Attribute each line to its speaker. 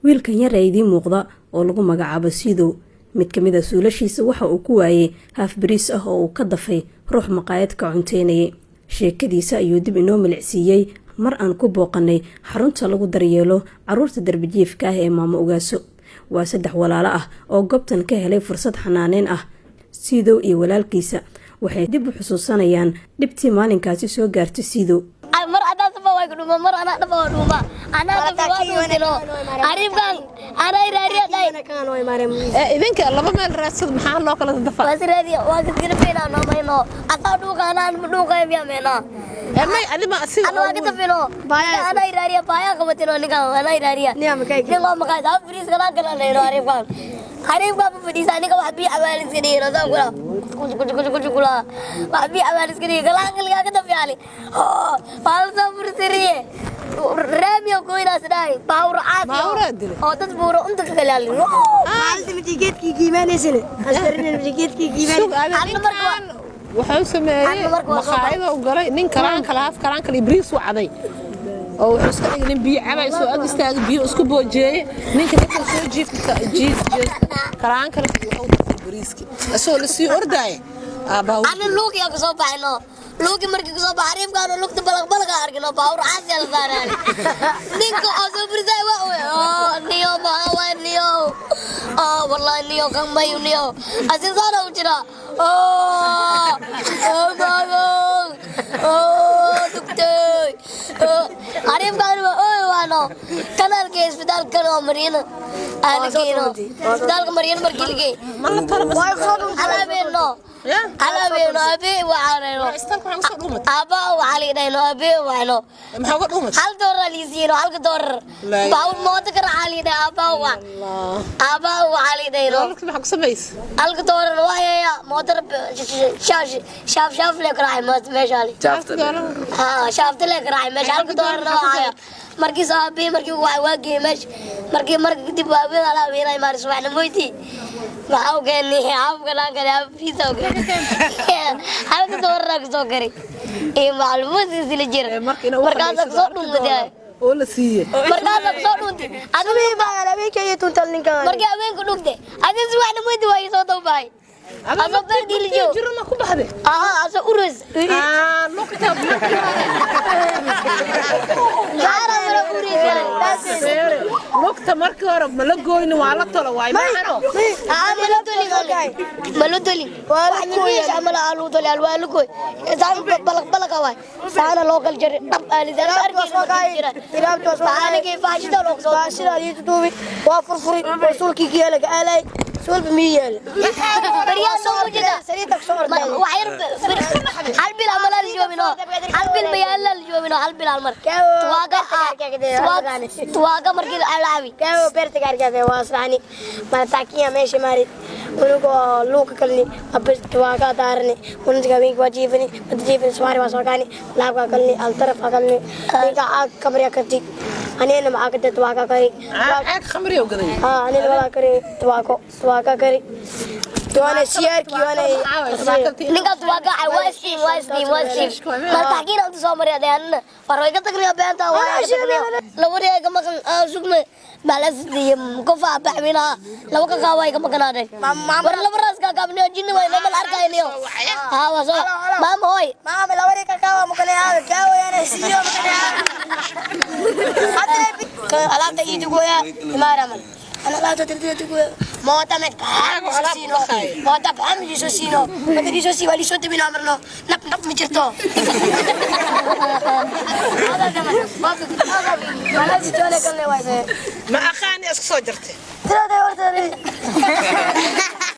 Speaker 1: wiilkan yar ee idiin muuqda oo lagu magacaabo Sido mid kamid ah suulashiisa waxa uu ku waayay haaf bariis ah oo uu ka dafay ruux maqaayad ka cunteynayay sheekadiisa ayuu dib inoo milicsiiyay mar aan ku booqanay xarunta lagu daryeelo caruurta darbijiifka ah ee maamo Ugaaso waa 3 walaalo ah oo goobtan ka helay fursad xanaaneyn ah Sido iyo walaalkiisa waxay dib u xusuusanayaan dhibtii maalinkaasi soo gaartay Sido
Speaker 2: mar adaa saba way ku dhuma mar ana dhaba dhuma ana dhaba dhuma arifkan ana iraariya day
Speaker 3: idinka laba meel raasad maxaa loo kala dafaa
Speaker 2: wasiraadiya waa gidina feena no mayno aka dhuuqa ana dhuuqa biyameena
Speaker 3: may adima asiga
Speaker 2: ana waa gidafino ana iraariya baaya qabatino ninka ana iraariya ninka makay da fris kala kala leeyo arifkan arifkan fadhiisa ninka wax bi awaalis kadiyo soo kula wax bi awaalis kadiyo kala kala ka dafyaali فالسا فرسريه رامي وكوينا سداي باور عادي او تدبور انت كلالي
Speaker 4: حالتي متيجيت كي جيماني سنه اسرنا متيجيت كي جيماني
Speaker 3: wuxuu sameeyay maqaayada u galay nin karaanka ibriis u caday oo wuxuu iska dhigay biyo cabay soo ag istaag biyo isku boojiyay ninka soo jiifta karaanka ibriiski asoo la sii orday
Speaker 2: ana luuq yaa soo baxayno luuqi markii soo baxay arifkan luuqta balaq argino baawr caasi la saaraan ninka oo soo bursay waa niyo baawa niyo wallahi niyo kan mayu niyo asin soo u jira baawo doctor arifkan waano kanalka isbitaalka Mariina aan geeno isbitaalka Mariina markii ligay waa soo alaabeno alaabeno abi waanayno aba waxali dhayno abi waano
Speaker 3: maxaa uga dhuumay
Speaker 2: hal doolar liisiino hal doolar baaw mooda ka raali dhay aba waxali dhayno
Speaker 3: maxaa ku sameys
Speaker 2: hal doolar waaya mooda shaaf le karaay meeshali shaaf le karaay meeshal hal doolar waaya markii saabi markii waa geemesh markii dib waabin ala weynay maar subaxna moyti waxaa keenay afkana kale fiisa hal doolar ka soo garay معلومات اللي جرى مركزك صوتهم بداية
Speaker 3: ولا سيء
Speaker 2: مركزك صوتهم أنا مين
Speaker 4: بقى أنا مين كي تنتظرين كمان
Speaker 2: مركز وين كنوك ده أنا سوينا ما يدوي صوتهم باي أنا بدي اللي جو
Speaker 3: جرى ما كل بحده
Speaker 2: أنا أورز
Speaker 3: مكتب
Speaker 2: جارة مرة أورز
Speaker 3: مكتب مركز ورب ملقوين وعلى طول واي ما حنو
Speaker 2: ملودولي ولا كوي عمل على طول الوالد كوي زان بلق واي سانا لوكال جري طب اللي زان أرجع أنا كيف أشتغل لوكال
Speaker 4: أشتغل يتدوبي وافرفري وصول كي لك علي سول بمية
Speaker 2: بريان سو جدا
Speaker 4: سريتك صور
Speaker 2: وعير هل بيل عمل الجوبينو هل بيل بيال الجوبينو هل بيل عمر تواجا مركز العابي
Speaker 4: كيو بيرتكار كذا واسراني ما تاكيا ماشي ماري उनको लोग करनी अब वाका तारने उनका भी वजीफनी वजीफनी सवारी वासवाकानी लागा करनी अलतरफ करनी इनका आग कमरिया करती अने न आगते वाका करी
Speaker 3: आग खमरी हो गई
Speaker 4: हां अने वाला करे वाका करी तो अने शेयर किया नहीं
Speaker 2: निका वाका वास्ती ما تحكي لنا تصامر ده فرويك تقريبا بنتا لو ريا كما سوق بلاس دي كفا بعملها لو كاواي كما كان هذا ولا براس كابني جن وين ما الاركا اليوم ها وصل مام هوي
Speaker 4: مام لو ريا كاوا مكني هذا كاوا يعني سيو مكني هذا لا تيجي يا مارم أنا لا تدري تقول ما تمت كام سوسينو ما تفهم سوسينو ما تدري سوسي والي صوت بنا مرنا نب مجرتو هذا كمان ما في ما لازم تقول كلمة واحدة
Speaker 3: ما أخاني أسكت صدرتي
Speaker 4: ترى ده ورد